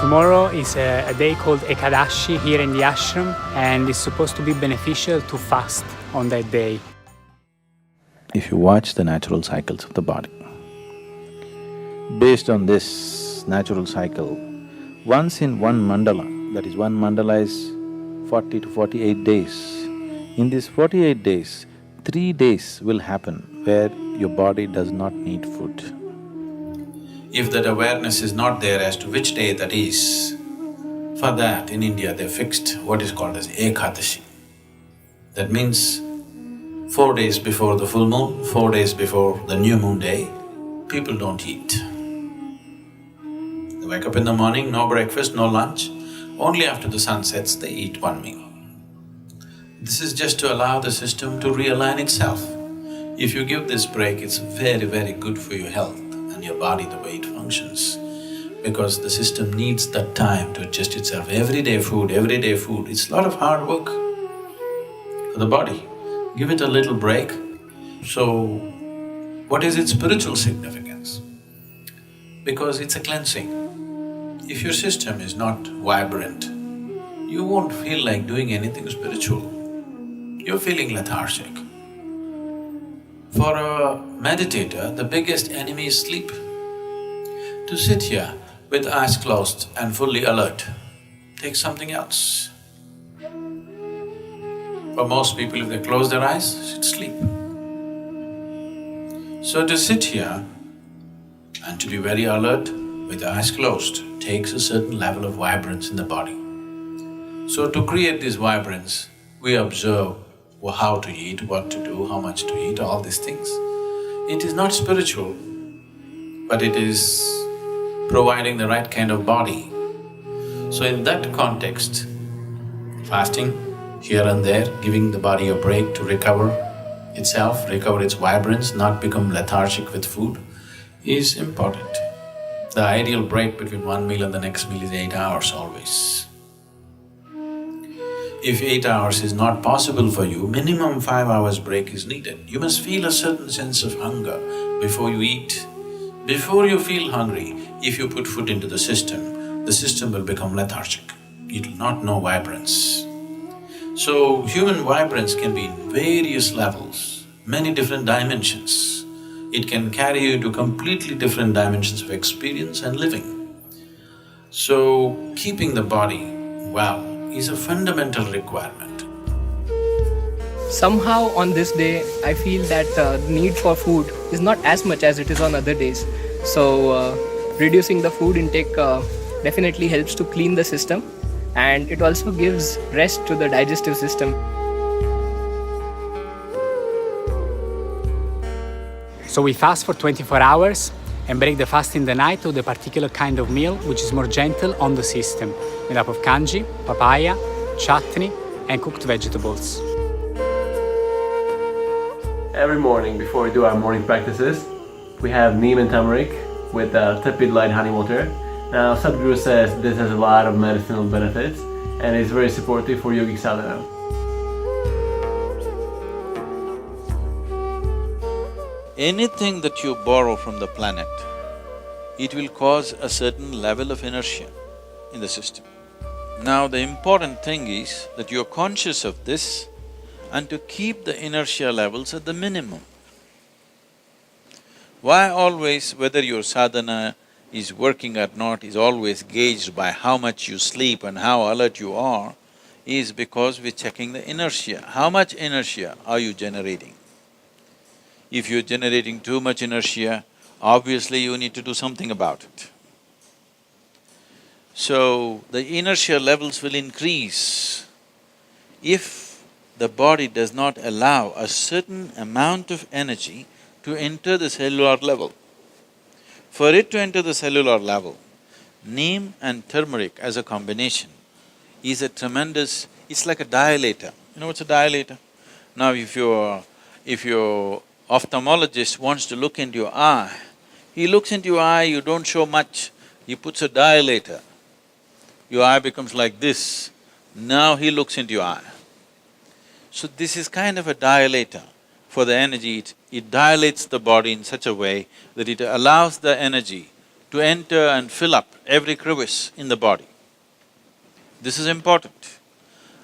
Tomorrow is a day called Ekadashi here in the ashram, and it's supposed to be beneficial to fast on that day. If you watch the natural cycles of the body, based on this natural cycle, once in one mandala, that is one mandala is 40 to 48 days, in these 48 days, 3 days will happen where your body does not need food. If that awareness is not there as to which day that is, for that in India they fixed what is called as Ekadashi. That means 4 days before the full moon, 4 days before the new moon day, people don't eat. They wake up in the morning, no breakfast, no lunch, only after the sun sets they eat one meal. This is just to allow the system to realign itself. If you give this break, it's very, very good for your health and your body, the way it functions, because the system needs that time to adjust itself. Everyday food, it's a lot of hard work for the body. Give it a little break. So, what is its spiritual significance? Because it's a cleansing. If your system is not vibrant, you won't feel like doing anything spiritual. You're feeling lethargic. For a meditator, the biggest enemy is sleep. To sit here with eyes closed and fully alert takes something else. For most people, if they close their eyes, it's sleep. So to sit here and to be very alert with the eyes closed takes a certain level of vibrance in the body. So to create this vibrance, we observe how to eat, what to do, how much to eat, all these things. It is not spiritual, but it is providing the right kind of body. So in that context, fasting here and there, giving the body a break to recover itself, recover its vibrance, not become lethargic with food, is important. The ideal break between one meal and the next meal is 8 hours always. If 8 hours is not possible for you, minimum 5 hours break is needed. You must feel a certain sense of hunger before you eat. Before you feel hungry, if you put food into the system will become lethargic. It will not know vibrance. So, human vibrance can be in various levels, many different dimensions. It can carry you to completely different dimensions of experience and living. So, keeping the body well is a fundamental requirement. Somehow on this day, I feel that the need for food is not as much as it is on other days. So, reducing the food intake definitely helps to clean the system, and it also gives rest to the digestive system. So we fast for 24 hours and break the fast in the night with a particular kind of meal which is more gentle on the system, made up of kanji, papaya, chutney and cooked vegetables. Every morning before we do our morning practices, we have neem and turmeric with tepid light honey water. Now Sadhguru says this has a lot of medicinal benefits and is very supportive for yogic sadhana. Anything that you borrow from the planet, it will cause a certain level of inertia in the system. Now the important thing is that you're conscious of this and to keep the inertia levels at the minimum. Why always, whether your sadhana is working or not, is always gauged by how much you sleep and how alert you are, is because we're checking the inertia. How much inertia are you generating? If you're generating too much inertia, obviously you need to do something about it. So, the inertia levels will increase if the body does not allow a certain amount of energy to enter the cellular level. For it to enter the cellular level, neem and turmeric as a combination is a tremendous… it's like a dilator. You know what's a dilator? Now if your ophthalmologist wants to look into your eye, he looks into your eye, you don't show much, he puts a dilator. Your eye becomes like this, now he looks into your eye. So this is kind of a dilator for the energy. It dilates the body in such a way that it allows the energy to enter and fill up every crevice in the body. This is important.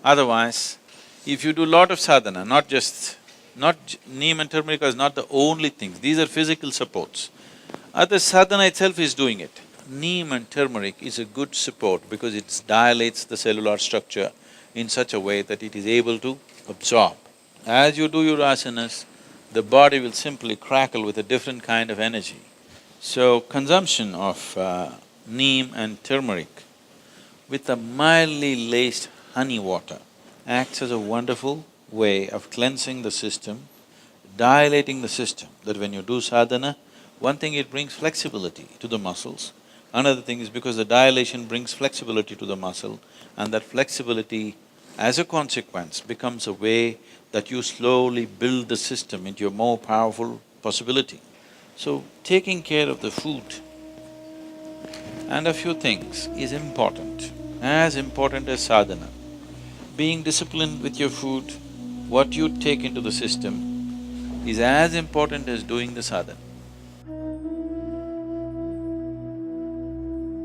Otherwise, if you do lot of sadhana, neem and turmeric is not the only things, these are physical supports. Other sadhana itself is doing it. Neem and turmeric is a good support because it dilates the cellular structure in such a way that it is able to absorb. As you do your asanas, the body will simply crackle with a different kind of energy. So, consumption of neem and turmeric with a mildly laced honey water acts as a wonderful way of cleansing the system, dilating the system, that when you do sadhana, one thing, it brings flexibility to the muscles. Another thing is because the dilation brings flexibility to the muscle, and that flexibility, as a consequence, becomes a way that you slowly build the system into a more powerful possibility. So, taking care of the food and a few things is important, as important as sadhana. Being disciplined with your food, what you take into the system is as important as doing the sadhana.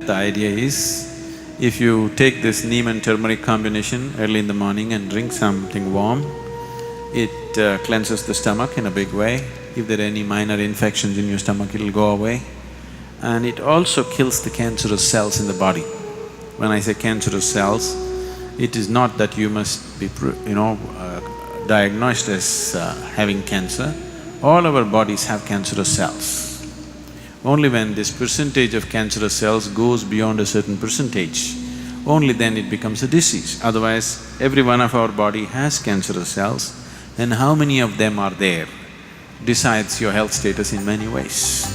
The idea is, if you take this neem and turmeric combination early in the morning and drink something warm, it cleanses the stomach in a big way. If there are any minor infections in your stomach, it'll go away. And it also kills the cancerous cells in the body. When I say cancerous cells, it is not that you must be diagnosed as having cancer. All our bodies have cancerous cells. Only when this percentage of cancerous cells goes beyond a certain percentage, only then it becomes a disease. Otherwise, every one of our body has cancerous cells, and how many of them are there decides your health status in many ways.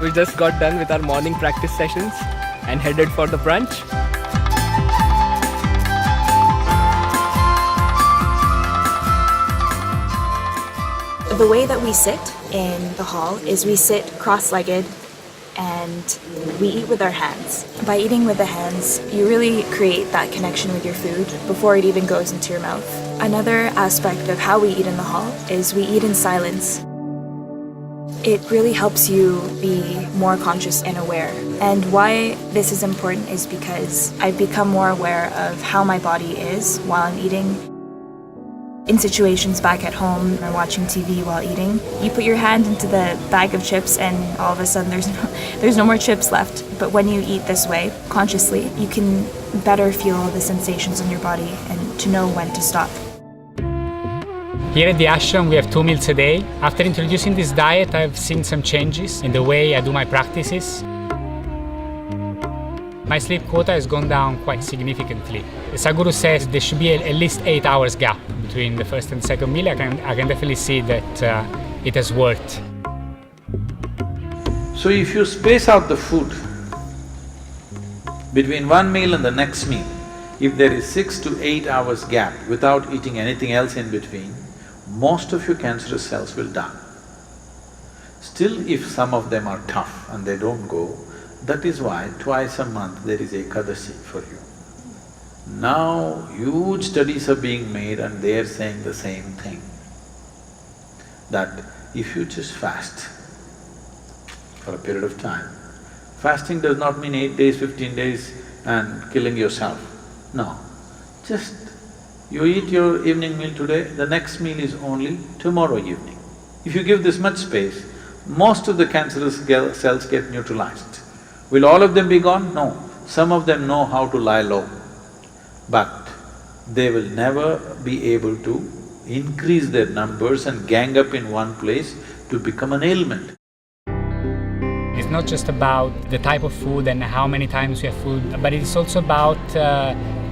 We just got done with our morning practice sessions and headed for the brunch. The way that we sit in the hall is we sit cross-legged and we eat with our hands. By eating with the hands, you really create that connection with your food before it even goes into your mouth. Another aspect of how we eat in the hall is we eat in silence. It really helps you be more conscious and aware. And why this is important is because I've become more aware of how my body is while I'm eating. In situations back at home or watching TV while eating, you put your hand into the bag of chips and all of a sudden there's no more chips left. But when you eat this way, consciously, you can better feel the sensations in your body and to know when to stop. Here at the ashram we have 2 meals a day. After introducing this diet, I've seen some changes in the way I do my practices. My sleep quota has gone down quite significantly. The Sadhguru says there should be at least 8 hours gap between the first and second meal. I can definitely see that it has worked. So if you space out the food between one meal and the next meal, if there is 6 to 8 hours gap without eating anything else in between, most of your cancerous cells will die. Still, if some of them are tough and they don't go, that is why twice a month there is Ekadasi for you. Now, huge studies are being made and they are saying the same thing, that if you just fast for a period of time, fasting does not mean 8 days, 15 days and killing yourself. No, just you eat your evening meal today, the next meal is only tomorrow evening. If you give this much space, most of the cancerous cells get neutralized. Will all of them be gone? No. Some of them know how to lie low, but they will never be able to increase their numbers and gang up in one place to become an ailment. It's not just about the type of food and how many times you have food, but it's also about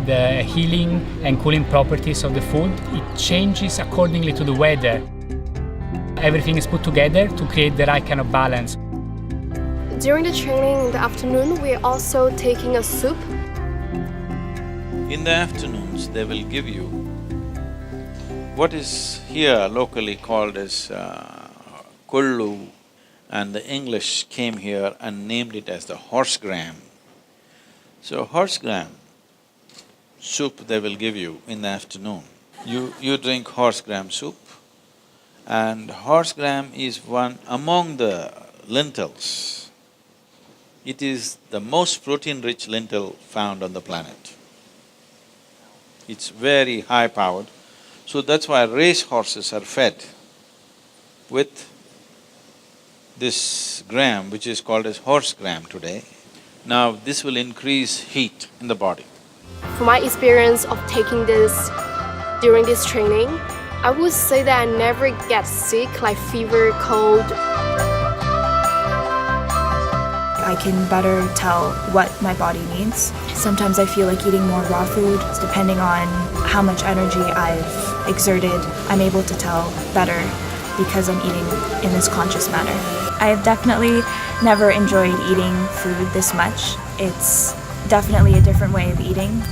the healing and cooling properties of the food. It changes accordingly to the weather. Everything is put together to create the right kind of balance. During the training in the afternoon, we're also taking a soup. In the afternoons, they will give you what is here locally called as kollu, and the English came here and named it as the horse gram. So horse gram soup they will give you in the afternoon. You drink horse gram soup, and horse gram is one among the lentils. It is the most protein-rich lentil found on the planet. It's very high-powered, so that's why race horses are fed with this gram, which is called as horse gram today. Now, this will increase heat in the body. From my experience of taking this during this training, I would say that I never get sick like fever, cold. I can better tell what my body needs. Sometimes I feel like eating more raw food. Depending on how much energy I've exerted, I'm able to tell better because I'm eating in this conscious manner. I've definitely never enjoyed eating food this much. It's definitely a different way of eating.